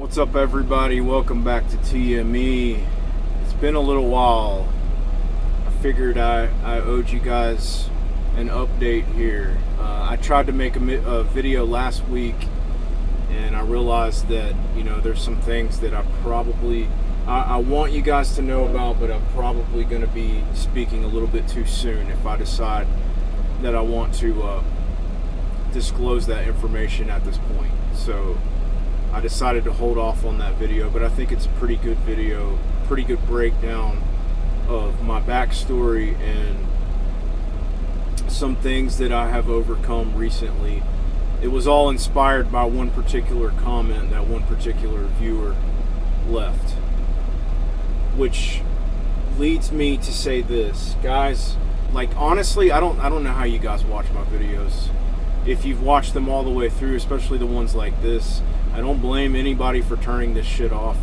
What's up, everybody? Welcome back to TME. It's been a little while. I figured I owed you guys an update here. I tried to make a video last week, and I realized that there's some things that I want you guys to know about, but I'm probably going to be speaking a little bit too soon if I decide that I want to disclose that information at this point. So I decided to hold off on that video, but I think it's a pretty good video, pretty good breakdown of my backstory and some things that I have overcome recently. It was all inspired by one particular comment that one particular viewer left, which leads me to say this, guys. Like, honestly, I don't know how you guys watch my videos. If you've watched them all the way through, especially the ones like this, I don't blame anybody for turning this shit off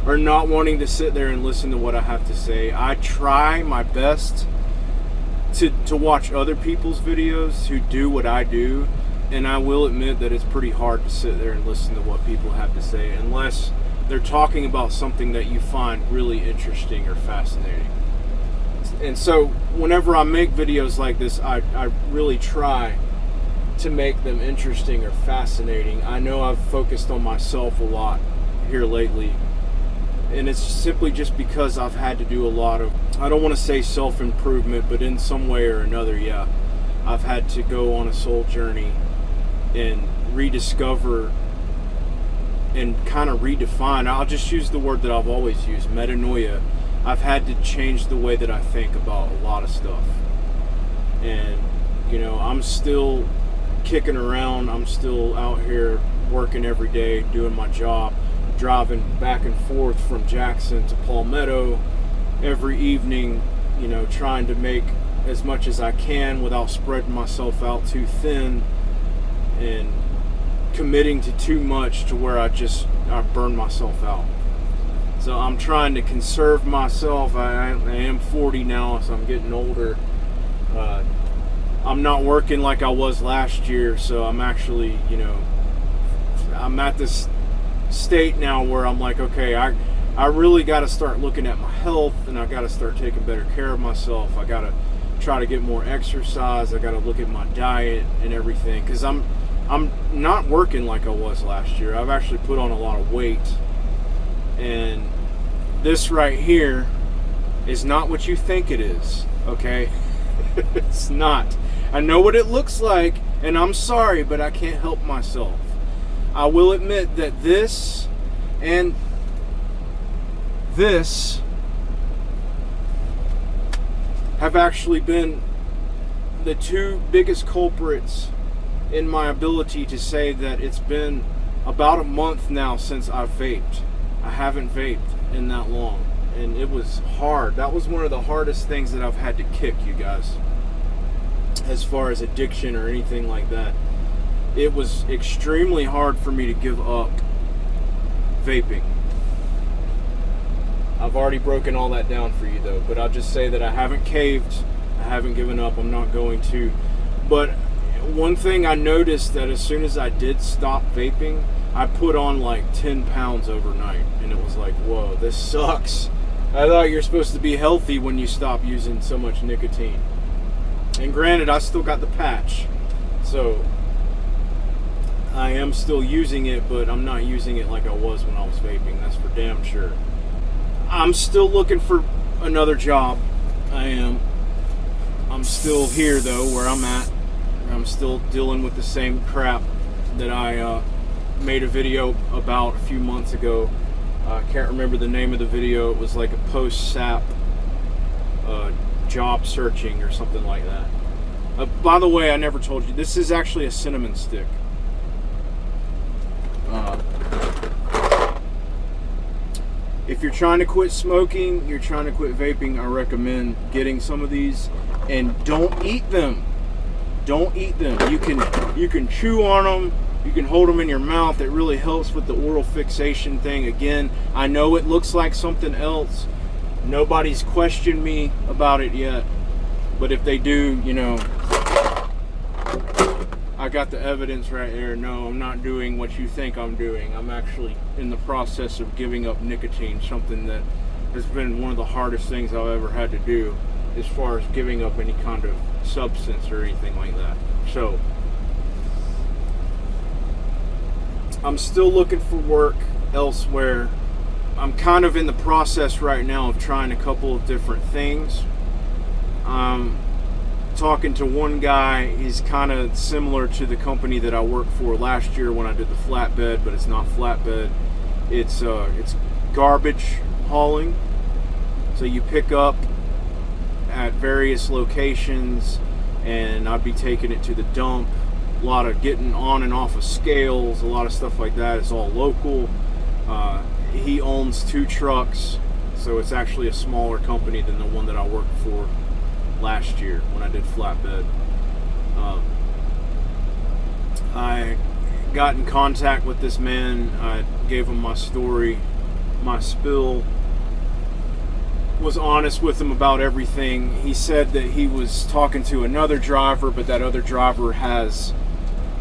or not wanting to sit there and listen to what I have to say. I try my best to watch other people's videos who do what I do, and I will admit that it's pretty hard to sit there and listen to what people have to say unless they're talking about something that you find really interesting or fascinating. And so whenever I make videos like this, I really try to make them interesting or fascinating. I know I've focused on myself a lot here lately, and it's simply just because I've had to do a lot of, I don't want to say self-improvement, but in some way or another, yeah, I've had to go on a soul journey and rediscover and kind of redefine. I'll just use the word that I've always used, metanoia. I've had to change the way that I think about a lot of stuff. And, I'm still kicking around. I'm still out here working every day, doing my job, driving back and forth from Jackson to Palmetto every evening, trying to make as much as I can without spreading myself out too thin and committing to too much to where I burn myself out. So I'm trying to conserve myself. I am 40 now, so I'm getting older. I'm not working like I was last year, so I'm actually, I'm at this state now where I'm like, okay, I really got to start looking at my health, and I got to start taking better care of myself. I got to try to get more exercise. I got to look at my diet and everything, because I'm not working like I was last year. I've actually put on a lot of weight. And this right here is not what you think it is, okay? It's not. I know what it looks like, and I'm sorry, but I can't help myself. I will admit that this and this have actually been the two biggest culprits in my ability to say that it's been about a month now since I've vaped. I haven't vaped in that long, and it was hard. That was one of the hardest things that I've had to kick, you guys, as far as addiction or anything like that. It was extremely hard for me to give up vaping. I've already broken all that down for you, though, but I'll just say that I haven't caved. I haven't given up. I'm not going to. But one thing I noticed, that as soon as I did stop vaping, I put on like 10 pounds overnight, and it was like, whoa, this sucks. I thought you're supposed to be healthy when you stop using so much nicotine. And granted, I still got the patch, so I am still using it, but I'm not using it like I was when I was vaping. That's for damn sure. I'm still looking for another job. I am. I'm still here, though, where I'm at. I'm still dealing with the same crap that I made a video about a few months ago. I can't remember the name of the video. It was like a post-SAP job searching or something like that. By the way, I never told you, this is actually a cinnamon stick. If you're trying to quit smoking, you're trying to quit vaping, I recommend getting some of these, and don't eat them. Don't eat them. You can chew on them. You can hold them in your mouth. It really helps with the oral fixation thing. Again, I know it looks like something else. Nobody's questioned me about it yet. But if they do, I got the evidence right there. No, I'm not doing what you think I'm doing. I'm actually in the process of giving up nicotine, something that has been one of the hardest things I've ever had to do as far as giving up any kind of substance or anything like that. So I'm still looking for work elsewhere. I'm kind of in the process right now of trying a couple of different things. Talking to one guy. He's kind of similar to the company that I worked for last year when I did the flatbed, but it's not flatbed. It's garbage hauling. So you pick up at various locations, and I'd be taking it to the dump. A lot of getting on and off of scales, a lot of stuff like that. It's all local. He owns 2 trucks, so it's actually a smaller company than the one that I worked for last year when I did flatbed. I got in contact with this man. I gave him my story, my spill, was honest with him about everything. He said that he was talking to another driver, but that other driver has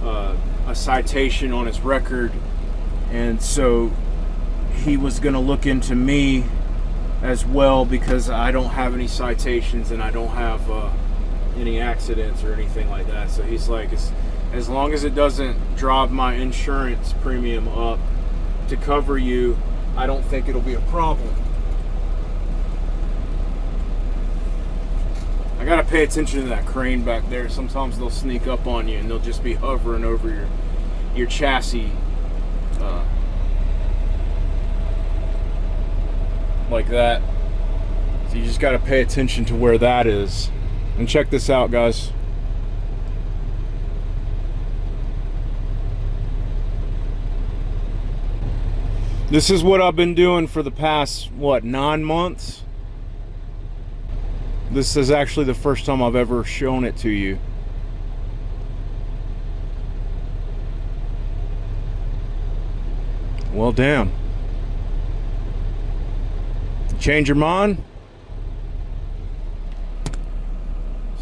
a citation on his record, and so he was going to look into me as well because I don't have any citations and I don't have any accidents or anything like that. So he's like, as long as it doesn't drive my insurance premium up to cover you, I don't think it'll be a problem. I gotta pay attention to that crane back there. Sometimes they'll sneak up on you and they'll just be hovering over your chassis like that. So you just gotta pay attention to where that is. And check this out, guys. This is what I've been doing for the past, 9 months? This is actually the first time I've ever shown it to you. Well, damn. Change your mind?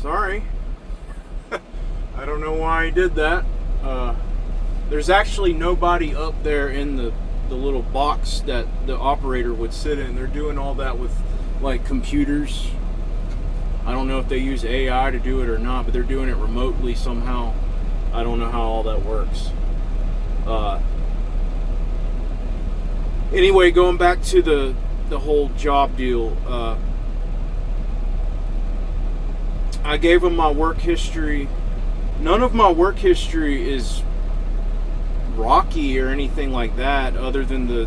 Sorry. I don't know why he did that. There's actually nobody up there in the little box that the operator would sit in. They're doing all that with like computers. I don't know if they use AI to do it or not, but they're doing it remotely somehow. I don't know how all that works. Anyway, going back to the whole job deal, I gave them my work history. None of my work history is rocky or anything like that, other than the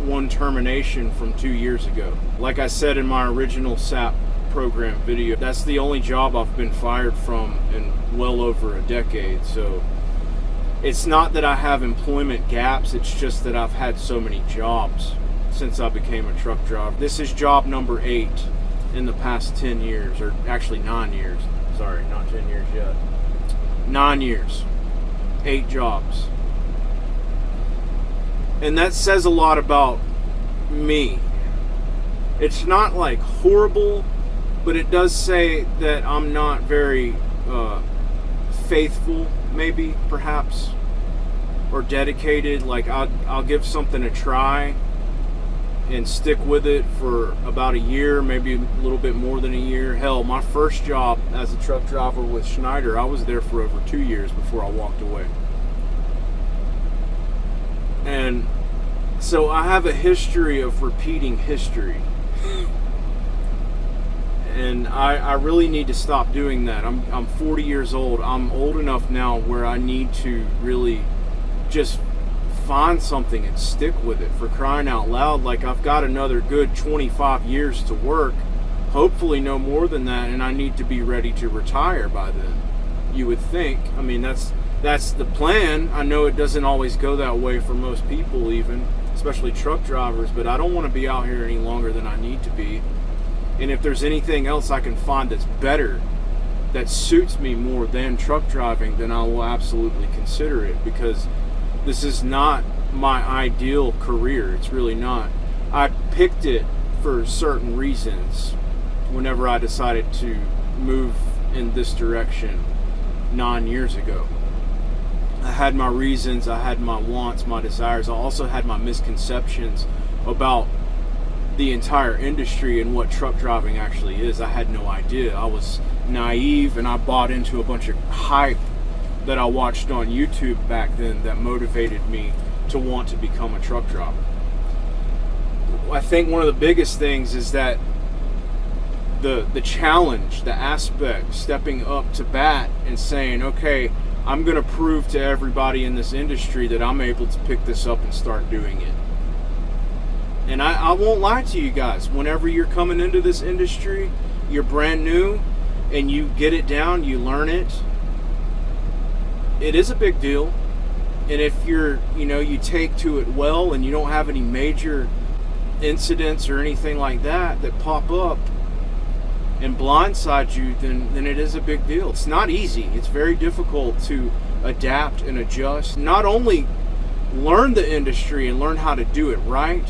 one termination from 2 years ago. Like I said in my original SAP program video, that's the only job I've been fired from in well over a decade. So it's not that I have employment gaps, it's just that I've had so many jobs since I became a truck driver. This is job number 8 in the past 10 years, or actually 9 years. Sorry, not 10 years yet. 9 years. 8 jobs. And that says a lot about me. It's not like horrible, but it does say that I'm not very faithful, maybe, perhaps, or dedicated. Like I'll give something a try and stick with it for about a year, maybe a little bit more than a year. Hell, my first job as a truck driver with Schneider, I was there for over 2 years before I walked away. And so I have a history of repeating history. And I really need to stop doing that. I'm 40 years old. I'm old enough now where I need to really just find something and stick with it, for crying out loud. Like, I've got another good 25 years to work, hopefully no more than that, and I need to be ready to retire by then, you would think. I mean, that's the plan. I know it doesn't always go that way for most people, even, especially truck drivers, but I don't want to be out here any longer than I need to be. And if there's anything else I can find that's better, that suits me more than truck driving, then I will absolutely consider it, because this is not my ideal career. It's really not. I picked it for certain reasons whenever I decided to move in this direction 9 years ago. I had my reasons, I had my wants, my desires. I also had my misconceptions about the entire industry and what truck driving actually is. I had no idea. I was naive, and I bought into a bunch of hype that I watched on YouTube back then that motivated me to want to become a truck driver. I think one of the biggest things is that the challenge, the aspect, stepping up to bat and saying, okay, I'm going to prove to everybody in this industry that I'm able to pick this up and start doing it. And I won't lie to you guys, whenever you're coming into this industry, you're brand new, and you get it down, you learn it, it is a big deal. And if you take to it well and you don't have any major incidents or anything like that pop up and blindside you, then it is a big deal. It's not easy. It's very difficult to adapt and adjust. Not only learn the industry and learn how to do it right,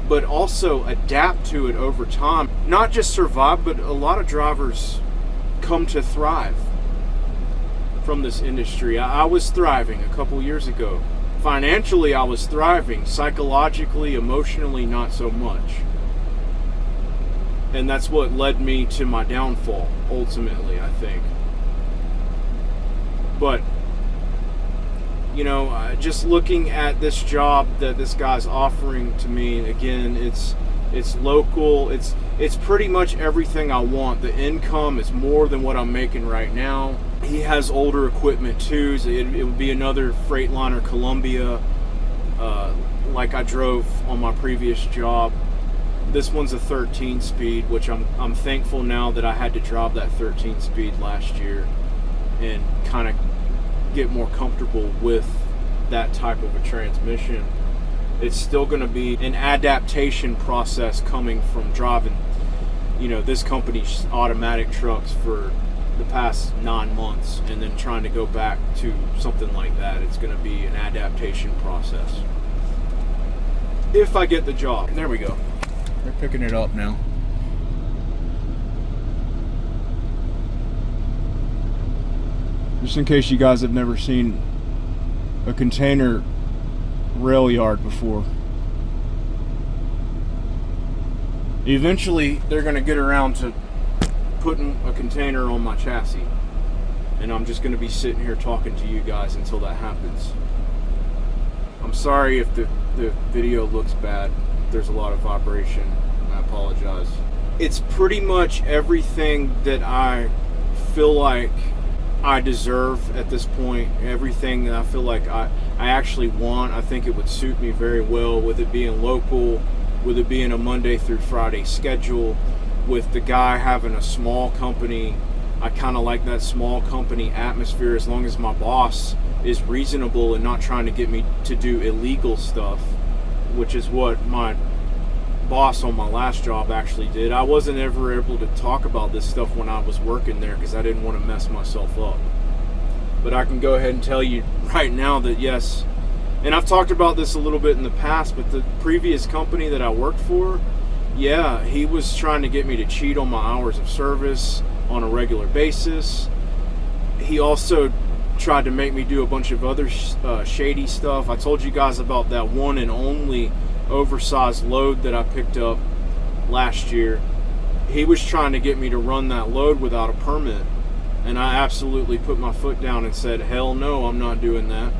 but also adapt to it over time. Not just survive, but a lot of drivers come to thrive from this industry. I was thriving a couple years ago. Financially, I was thriving. Psychologically, emotionally, not so much. And that's what led me to my downfall, ultimately, I think. But, just looking at this job that this guy's offering to me, again, it's local. It's pretty much everything I want. The income is more than what I'm making right now. He has older equipment too. So it would be another Freightliner Columbia, like I drove on my previous job. This one's a 13 speed, which I'm thankful now that I had to drop that 13 speed last year and kind of get more comfortable with that type of a transmission. It's still going to be an adaptation process coming from driving, this company's automatic trucks for the past 9 months and then trying to go back to something like that. It's going to be an adaptation process. If I get the job. There we go. They're picking it up now. Just in case you guys have never seen a container rail yard before. Eventually, they're going to get around to putting a container on my chassis. And I'm just going to be sitting here talking to you guys until that happens. I'm sorry if the video looks bad. There's a lot of vibration. I apologize. It's pretty much everything that I feel like I deserve at this point. Everything that I feel like I actually want. I think it would suit me very well, with it being local, with it being a Monday through Friday schedule, with the guy having a small company. I kind of like that small company atmosphere, as long as my boss is reasonable and not trying to get me to do illegal stuff, which is what my boss on my last job actually did. I wasn't ever able to talk about this stuff when I was working there because I didn't want to mess myself up. But I can go ahead and tell you right now that yes, and I've talked about this a little bit in the past, but the previous company that I worked for, yeah, he was trying to get me to cheat on my hours of service on a regular basis. He also tried to make me do a bunch of other shady stuff. I told you guys about that one and only oversized load that I picked up last year. He was trying to get me to run that load without a permit, and I absolutely put my foot down and said, hell no, I'm not doing that.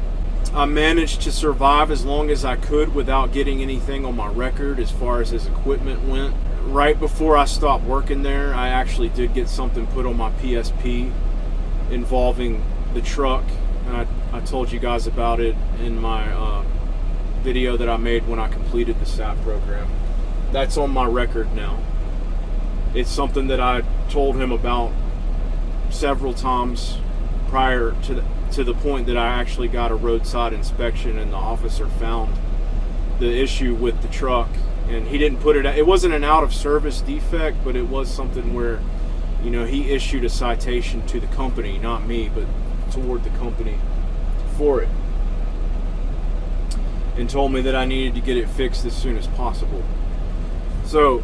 I managed to survive as long as I could without getting anything on my record as far as his equipment went. Right before I stopped working there, I actually did get something put on my PSP involving the truck, and I told you guys about it in my video that I made when I completed the SAP program. That's on my record now. It's something that I told him about several times prior to the point that I actually got a roadside inspection and the officer found the issue with the truck, and he didn't put it wasn't an out of service defect, but it was something where he issued a citation to the company, not me, but toward the company for it, and told me that I needed to get it fixed as soon as possible. So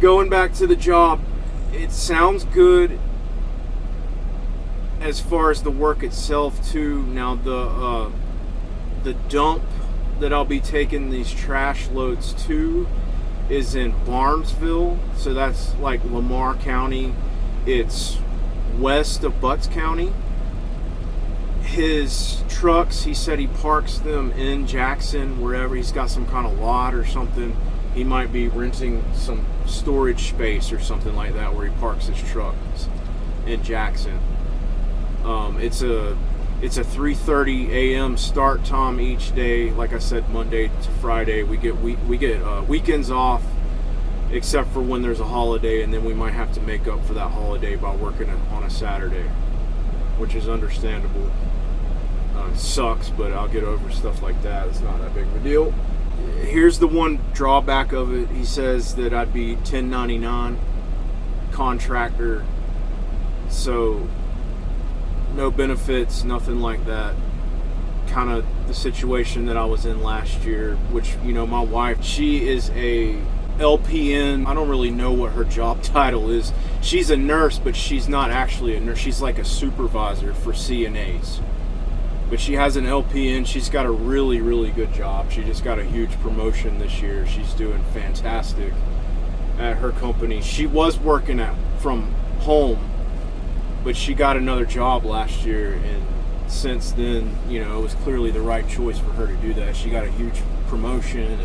going back to the job, it sounds good as far as the work itself too, now the dump that I'll be taking these trash loads to is in Barnesville, so that's like Lamar County. It's west of Butts County. His trucks, he said he parks them in Jackson, wherever he's got some kind of lot or something. He might be renting some storage space or something like that where he parks his trucks in Jackson. It's a 3:30 a.m. start time each day. Like I said, Monday to Friday. We get weekends off, except for when there's a holiday, and then we might have to make up for that holiday by working on a Saturday, which is understandable. It sucks, but I'll get over stuff like that. It's not that big of a deal. Here's the one drawback of it. He says that I'd be 1099 contractor, so no benefits, nothing like that. Kind of the situation that I was in last year, which, you know, my wife, she is a LPN. I don't really know what her job title is. She's a nurse, but she's not actually a nurse. She's like a supervisor for CNAs. But she has an LPN. She's got a really, really good job. She just got a huge promotion this year. She's doing fantastic at her company. She was working from home, but she got another job last year, and since then, you know, it was clearly the right choice for her to do that. She got a huge promotion,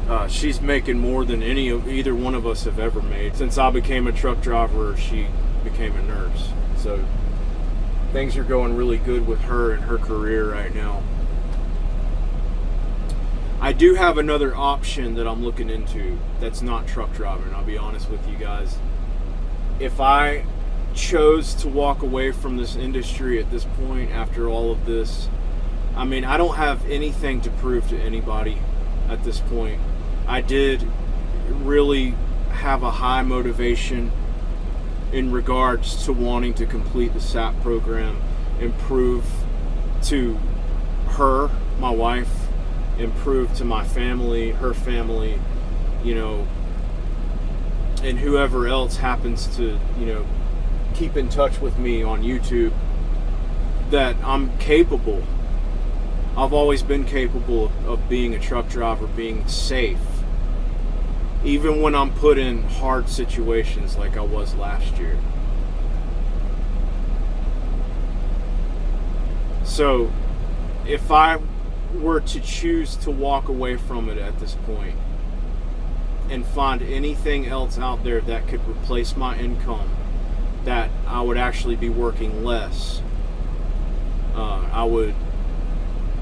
and she's making more than either one of us have ever made. Since I became a truck driver, she became a nurse. So things are going really good with her and her career right now. I do have another option that I'm looking into that's not truck driving. I'll be honest with you guys. If I chose to walk away from this industry at this point, after all of this, I mean, I don't have anything to prove to anybody at this point. I did really have a high motivation in regards to wanting to complete the SAP program, improve to her, my wife, improve to my family, her family, you know, and whoever else happens to, you know, keep in touch with me on YouTube, that I'm capable. I've always been capable of being a truck driver, being safe, even when I'm put in hard situations like I was last year. So if I were to choose to walk away from it at this point and find anything else out there that could replace my income, that I would actually be working less, I would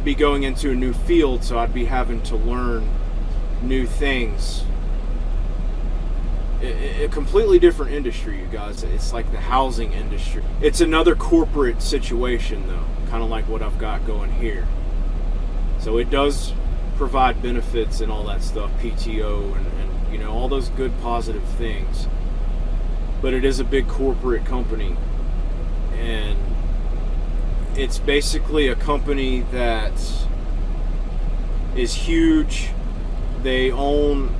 be going into a new field, so I'd be having to learn new things. A completely different industry, you guys. It's like the housing industry. It's another corporate situation, though, kind of like what I've got going here. So it does provide benefits and all that stuff, PTO and you know, all those good positive things. But it is a big corporate company, and it's basically a company that is huge. They own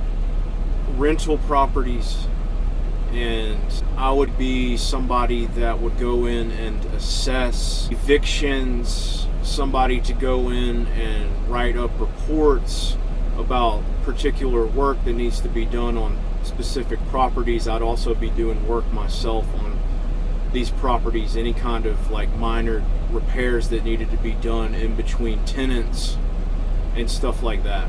rental properties, and I would be somebody that would go in and assess evictions, somebody to go in and write up reports about particular work that needs to be done on specific properties. I'd also be doing work myself on these properties, any kind of like minor repairs that needed to be done in between tenants and stuff like that.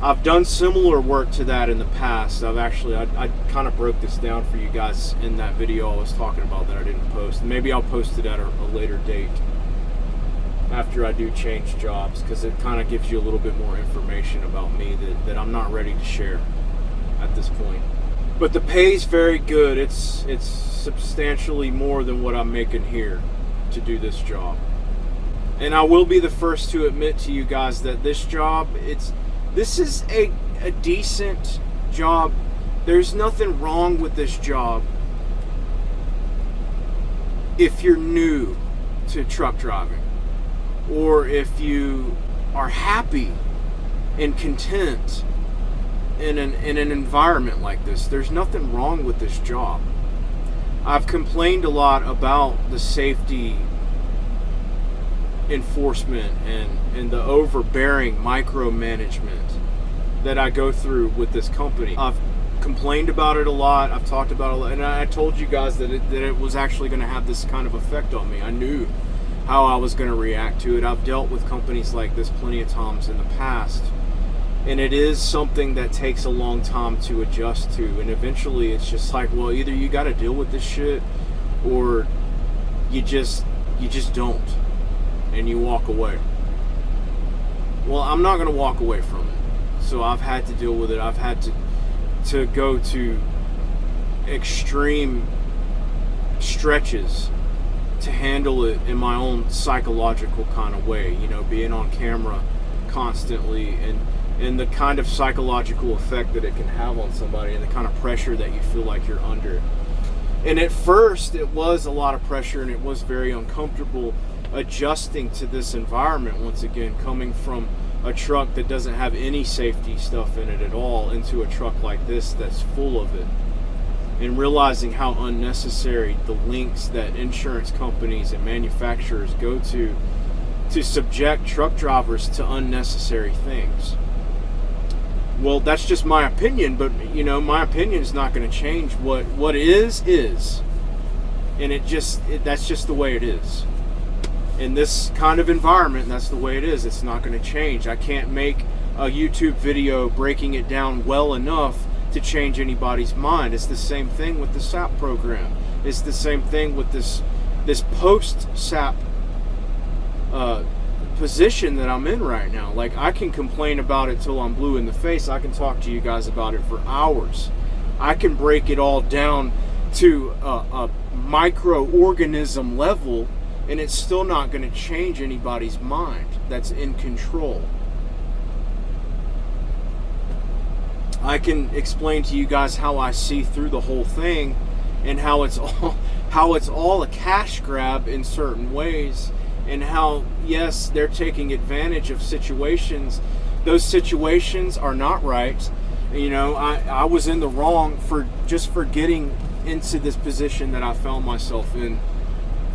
I've done similar work to that in the past. I kind of broke this down for you guys in that video I was talking about that I didn't post. Maybe I'll post it at a later date after I do change jobs, because it kind of gives you a little bit more information about me that I'm not ready to share at this point. But the pay's very good. It's substantially more than what I'm making here to do this job. And I will be the first to admit to you guys that this job, this is a decent job. There's nothing wrong with this job if you're new to truck driving, or if you are happy and content in an environment like this. There's nothing wrong with this job. I've complained a lot about the safety enforcement and the overbearing micromanagement that I go through with this company. I've complained about it a lot. I've talked about it a lot, and I told you guys that it was actually going to have this kind of effect on me. I knew how I was going to react to it. I've dealt with companies like this plenty of times in the past, and it is something that takes a long time to adjust to, and eventually it's just like, well, either you got to deal with this shit or you just don't, and you walk away. Well, I'm not going to walk away from it, so I've had to deal with it. I've had to go to extreme stretches to handle it in my own psychological kind of way, you know, being on camera constantly and the kind of psychological effect that it can have on somebody and the kind of pressure that you feel like you're under. And at first it was a lot of pressure, and it was very uncomfortable adjusting to this environment, once again, coming from a truck that doesn't have any safety stuff in it at all into a truck like this that's full of it, and realizing how unnecessary the links that insurance companies and manufacturers go to subject truck drivers to unnecessary things. Well, that's just my opinion, but you know, my opinion is not going to change. What is, and that's just the way it is. In this kind of environment, that's the way it is. It's not going to change. I can't make a YouTube video breaking it down well enough to change anybody's mind. It's the same thing with the SAP program. It's the same thing with this post-SAP position that I'm in right now. Like, I can complain about it till I'm blue in the face. I can talk to you guys about it for hours. I can break it all down to a microorganism level, and it's still not going to change anybody's mind that's in control. I can explain to you guys how I see through the whole thing, and how it's all a cash grab in certain ways, and how, yes, they're taking advantage of situations. Those situations are not right. You know, I was in the wrong for getting into this position that I found myself in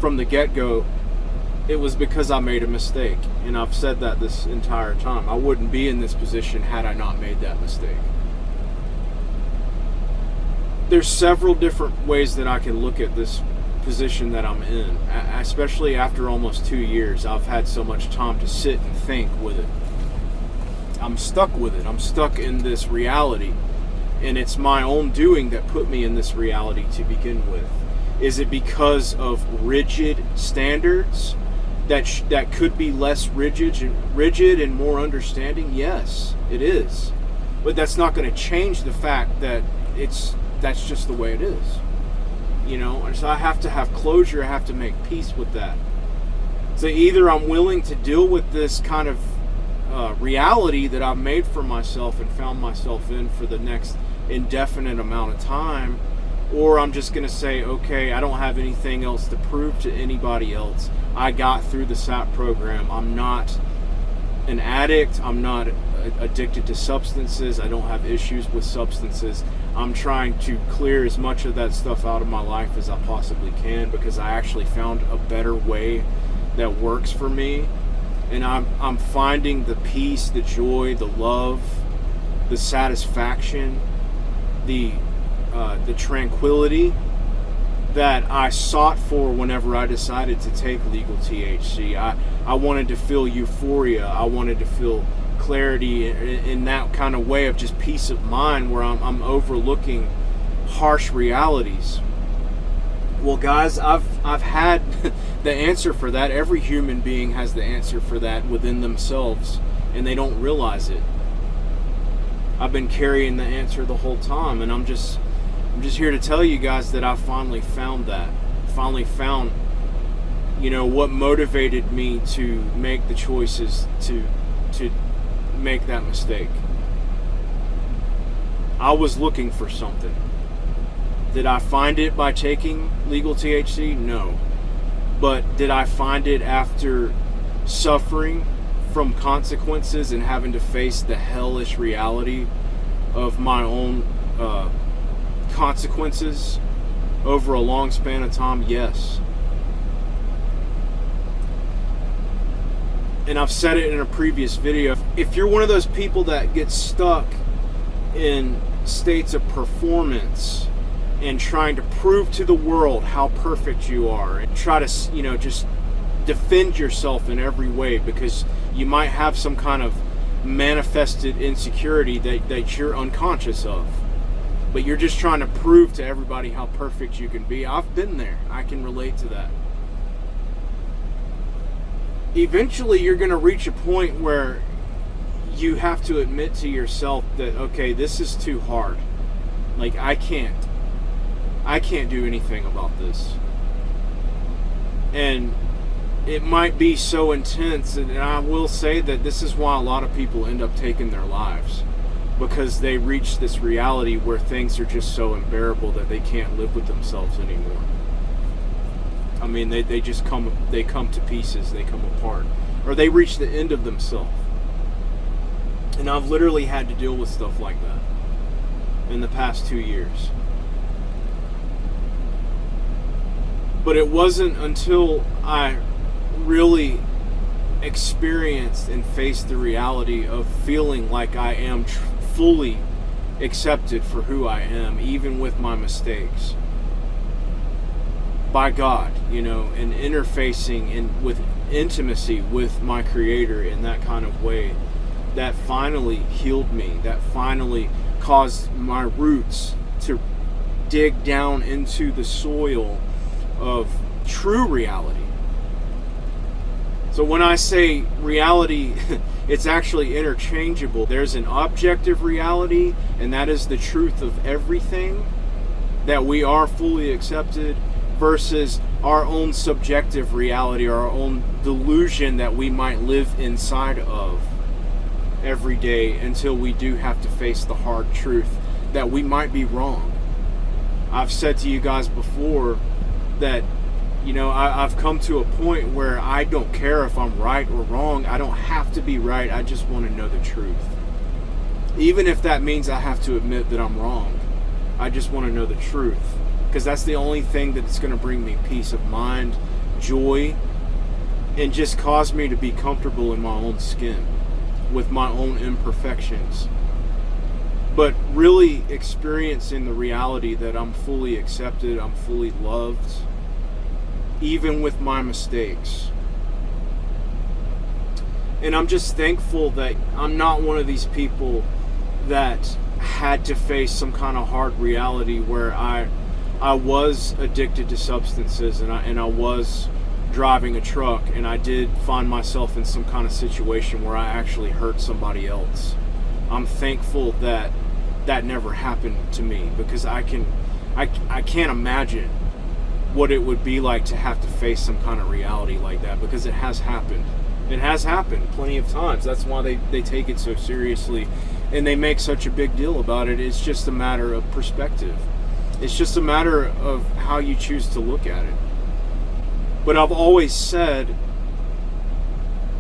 from the get-go. It was because I made a mistake, and I've said that this entire time. I wouldn't be in this position had I not made that mistake. There's several different ways that I can look at this position that I'm in, especially after almost 2 years. I've had so much time to sit and think with it. I'm stuck with it. I'm stuck in this reality, and it's my own doing that put me in this reality to begin with. Is it because of rigid standards that could be less rigid and more understanding? Yes, it is. But that's not going to change the fact that that's just the way it is. You know, and so I have to have closure. I have to make peace with that. So either I'm willing to deal with this kind of reality that I've made for myself and found myself in for the next indefinite amount of time, or I'm just going to say, okay, I don't have anything else to prove to anybody else. I got through the SAP program. I'm not an addict. I'm not addicted to substances. I don't have issues with substances. I'm trying to clear as much of that stuff out of my life as I possibly can, because I actually found a better way that works for me. And I'm finding the peace, the joy, the love, the satisfaction, the tranquility that I sought for whenever I decided to take legal THC. I wanted to feel euphoria. I wanted to feel clarity in that kind of way of just peace of mind, where I'm overlooking harsh realities. Well, guys, I've had the answer for that. Every human being has the answer for that within themselves, and they don't realize it. I've been carrying the answer the whole time, and I'm just here to tell you guys that I finally found that. Finally found, what motivated me to make the choices to make that mistake. I was looking for something. Did I find it by taking legal THC? No. But did I find it after suffering from consequences and having to face the hellish reality of my own consequences over a long span of time? Yes. And I've said it in a previous video. If you're one of those people that gets stuck in states of performance and trying to prove to the world how perfect you are and try to, just defend yourself in every way because you might have some kind of manifested insecurity that you're unconscious of, but you're just trying to prove to everybody how perfect you can be. I've been there. I can relate to that. Eventually you're going to reach a point where you have to admit to yourself that, okay, this is too hard. Like, I can't do anything about this. And it might be so intense, and I will say that this is why a lot of people end up taking their lives, because they reach this reality where things are just so unbearable that they can't live with themselves anymore. I mean, they just come to pieces, they come apart, or they reach the end of themselves. And I've literally had to deal with stuff like that in the past 2 years. But it wasn't until I really experienced and faced the reality of feeling like I am fully accepted for who I am, even with my mistakes, by God, and interfacing with intimacy with my Creator in that kind of way, that finally healed me, that finally caused my roots to dig down into the soil of true reality. So when I say reality, it's actually interchangeable. There's an objective reality, and that is the truth of everything, that we are fully accepted, versus our own subjective reality, our own delusion that we might live inside of every day until we do have to face the hard truth that we might be wrong. I've said to you guys before that, I've come to a point where I don't care if I'm right or wrong. I don't have to be right. I just want to know the truth. Even if that means I have to admit that I'm wrong. I just want to know the truth, because that's the only thing that's going to bring me peace of mind, joy, and just cause me to be comfortable in my own skin with my own imperfections. But really experiencing the reality that I'm fully accepted, I'm fully loved, even with my mistakes. And I'm just thankful that I'm not one of these people that had to face some kind of hard reality where I was addicted to substances and I was driving a truck, and I did find myself in some kind of situation where I actually hurt somebody else. I'm thankful that that never happened to me, because I can't imagine what it would be like to have to face some kind of reality like that, because it has happened. It has happened plenty of times. That's why they take it so seriously and they make such a big deal about it. It's just a matter of perspective. It's just a matter of how you choose to look at it. But I've always said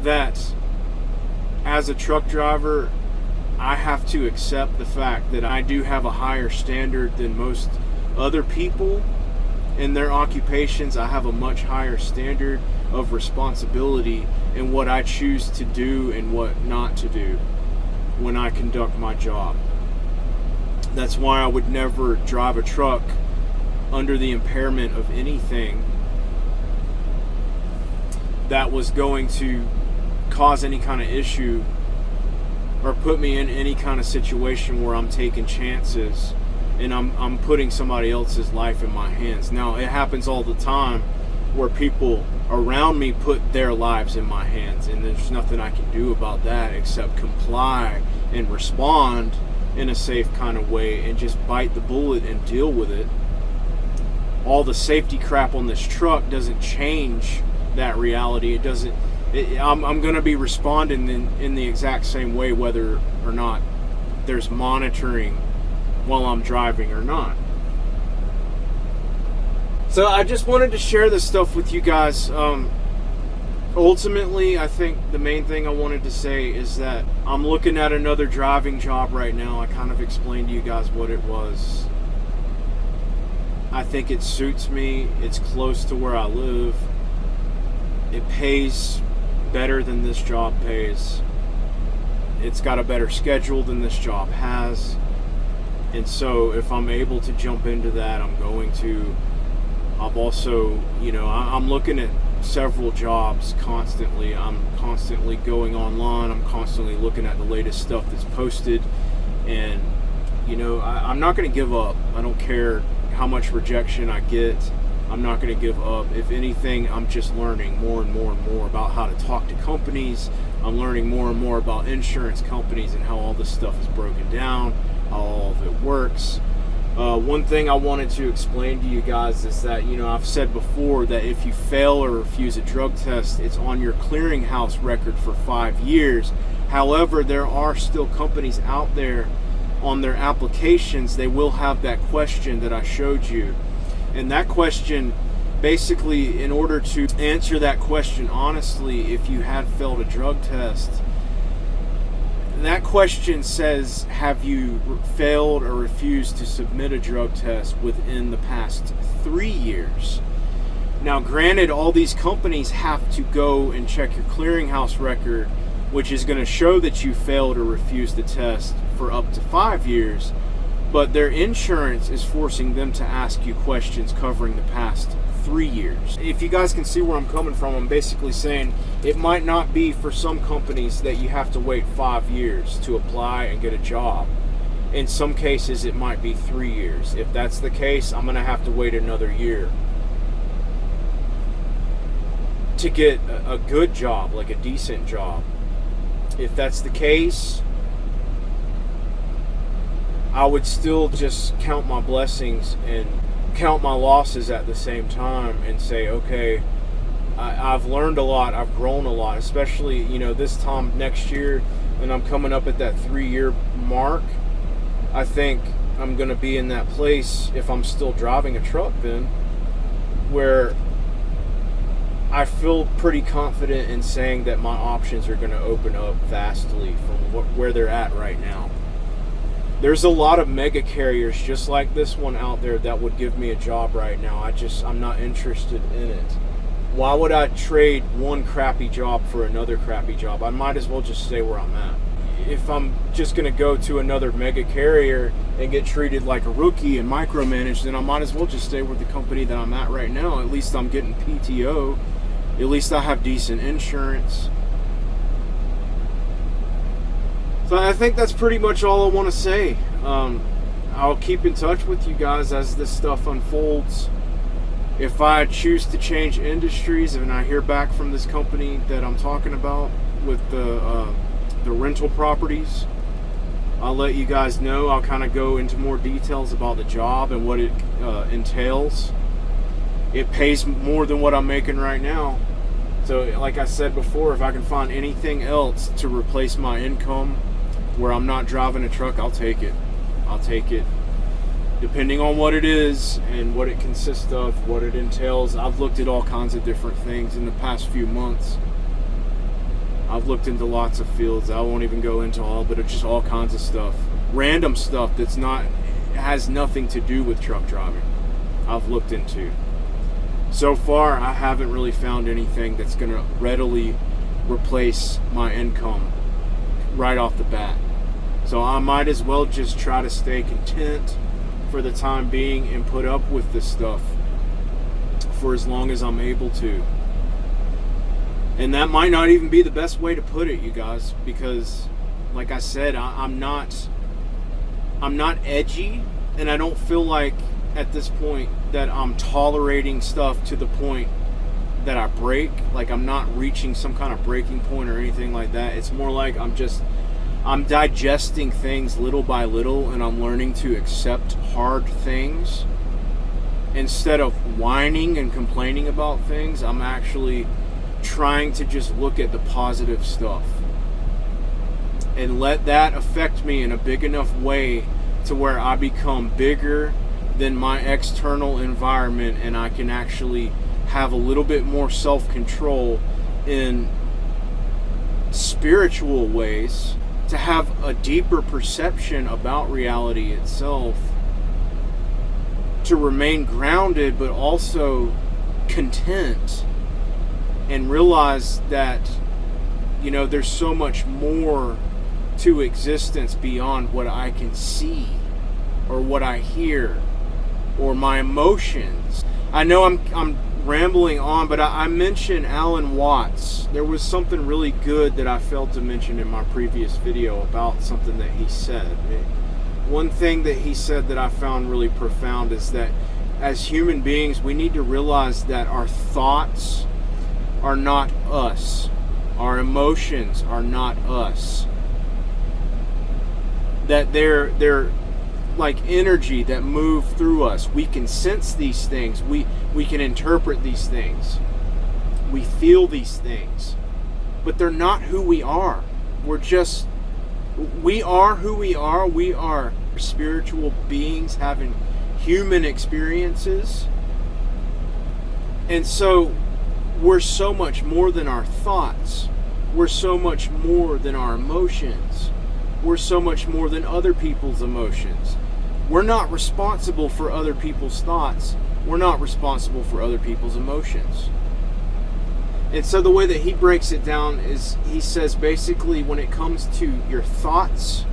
that as a truck driver, I have to accept the fact that I do have a higher standard than most other people in their occupations. I have a much higher standard of responsibility in what I choose to do and what not to do when I conduct my job. That's why I would never drive a truck under the impairment of anything that was going to cause any kind of issue or put me in any kind of situation where I'm taking chances and I'm putting somebody else's life in my hands. Now, it happens all the time where people around me put their lives in my hands, and there's nothing I can do about that except comply and respond in a safe kind of way and just bite the bullet and deal with it. All the safety crap on this truck doesn't change that reality. It doesn't. I'm going to be responding in the exact same way whether or not there's monitoring while I'm driving or not. So I just wanted to share this stuff with you guys. Ultimately, I think the main thing I wanted to say is that I'm looking at another driving job right now. I kind of explained to you guys what it was. I think it suits me. It's close to where I live. It pays better than this job pays. It's got a better schedule than this job has. And so if I'm able to jump into that, I'm going to. I've also, I'm looking at several jobs constantly. I'm constantly going online. I'm constantly looking at the latest stuff that's posted. And, I'm not going to give up. I don't care how much rejection I get. I'm not going to give up. If anything, I'm just learning more and more and more about how to talk to companies. I'm learning more and more about insurance companies and how all this stuff is broken down, how all of it works. One thing I wanted to explain to you guys is that, I've said before that if you fail or refuse a drug test, it's on your clearinghouse record for 5 years. However, there are still companies out there on their applications, they will have that question that I showed you. And that question, basically, in order to answer that question honestly, if you had failed a drug test, that question says, have you failed or refused to submit a drug test within the past 3 years? Now, granted, all these companies have to go and check your clearinghouse record, which is going to show that you failed or refused the test for up to 5 years, but their insurance is forcing them to ask you questions covering the past 3 years. If you guys can see where I'm coming from, I'm basically saying it might not be for some companies that you have to wait 5 years to apply and get a job. In some cases, it might be 3 years. If that's the case, I'm going to have to wait another year to get a good job, like a decent job. If that's the case, I would still just count my blessings and count my losses at the same time and say, okay, I've learned a lot, I've grown a lot, especially, this time next year, and I'm coming up at that 3-year mark. I think I'm going to be in that place, if I'm still driving a truck then, where I feel pretty confident in saying that my options are going to open up vastly from where they're at right now. There's a lot of mega carriers just like this one out there that would give me a job right now. I'm not interested in it. Why would I trade one crappy job for another crappy job? I might as well just stay where I'm at. If I'm just going to go to another mega carrier and get treated like a rookie and micromanaged, then I might as well just stay with the company that I'm at right now. At least I'm getting PTO. At least I have decent insurance. So I think that's pretty much all I want to say. I'll keep in touch with you guys as this stuff unfolds. If I choose to change industries and I hear back from this company that I'm talking about with the rental properties, I'll let you guys know. I'll kind of go into more details about the job and what it entails. It pays more than what I'm making right now. So like I said before, if I can find anything else to replace my income where I'm not driving a truck, I'll take it. I'll take it. Depending on what it is and what it consists of, what it entails. I've looked at all kinds of different things in the past few months. I've looked into lots of fields. I won't even go into all, but it's just all kinds of stuff. Random stuff that's has nothing to do with truck driving. I've looked into. So far, I haven't really found anything that's going to readily replace my income right off the bat. So I might as well just try to stay content for the time being and put up with this stuff for as long as I'm able to. And that might not even be the best way to put it, you guys, because like I said, I'm not edgy, and I don't feel like at this point that I'm tolerating stuff to the point that I break. Like I'm not reaching some kind of breaking point or anything like that. It's more like I'm digesting things little by little, and I'm learning to accept hard things. Instead of whining and complaining about things, I'm actually trying to just look at the positive stuff and let that affect me in a big enough way to where I become bigger than my external environment, and I can actually have a little bit more self-control in spiritual ways, to have a deeper perception about reality itself, to remain grounded, but also content, and realize that, you know, there's so much more to existence beyond what I can see or what I hear or my emotions. I know I'm rambling on, but I mentioned Alan Watts. There was something really good that I failed to mention in my previous video about something that he said. One thing that he said that I found really profound is that as human beings, we need to realize that our thoughts are not us. Our emotions are not us. That they're like energy that move through us. We can sense these things. We can interpret these things. We feel these things. But they're not who we are. We are who we are. We are spiritual beings having human experiences. And so we're so much more than our thoughts. We're so much more than our emotions. We're so much more than other people's emotions. We're not responsible for other people's thoughts. We're not responsible for other people's emotions. And so the way that he breaks it down is, he says basically, when it comes to your thoughts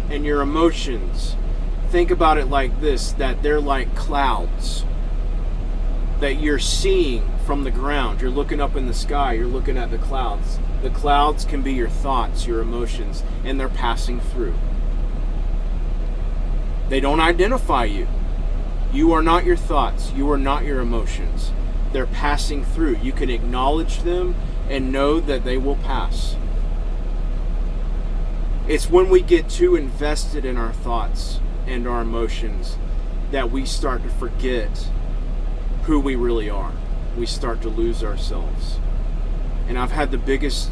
and your emotions, think about it like this, that they're like clouds that you're seeing from the ground. You're looking up in the sky, you're looking at the clouds. The clouds can be your thoughts, your emotions, and they're passing through. They don't identify you. You are not your thoughts. You are not your emotions. They're passing through. You can acknowledge them and know that they will pass. It's when we get too invested in our thoughts and our emotions that we start to forget who we really are. We start to lose ourselves. And I've had the biggest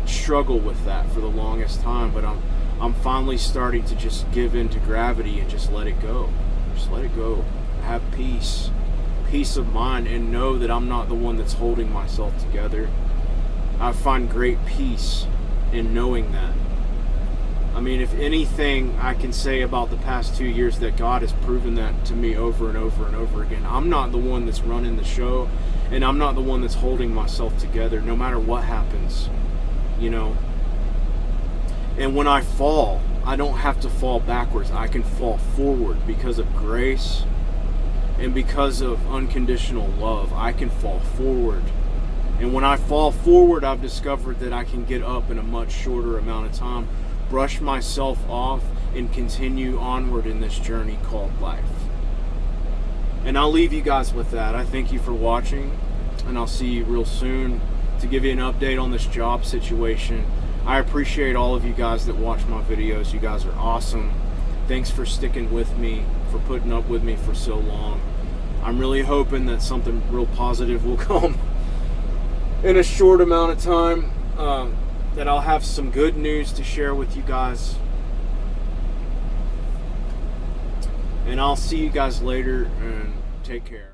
struggle with that for the longest time, but I'm finally starting to just give in to gravity and just let it go. Just let it go. Have peace of mind, and know that I'm not the one that's holding myself together. I find great peace in knowing that. I mean, if anything I can say about the past 2 years, that God has proven that to me over and over and over again. I'm not the one that's running the show, and I'm not the one that's holding myself together, no matter what happens, you know. And when I fall, I don't have to fall backwards. I can fall forward because of grace and because of unconditional love. I can fall forward. And when I fall forward, I've discovered that I can get up in a much shorter amount of time, brush myself off, and continue onward in this journey called life. And I'll leave you guys with that. I thank you for watching, and I'll see you real soon to give you an update on this job situation. I appreciate all of you guys that watch my videos. You guys are awesome. Thanks for sticking with me, for putting up with me for so long. I'm really hoping that something real positive will come in a short amount of time, that I'll have some good news to share with you guys. And I'll see you guys later, and take care.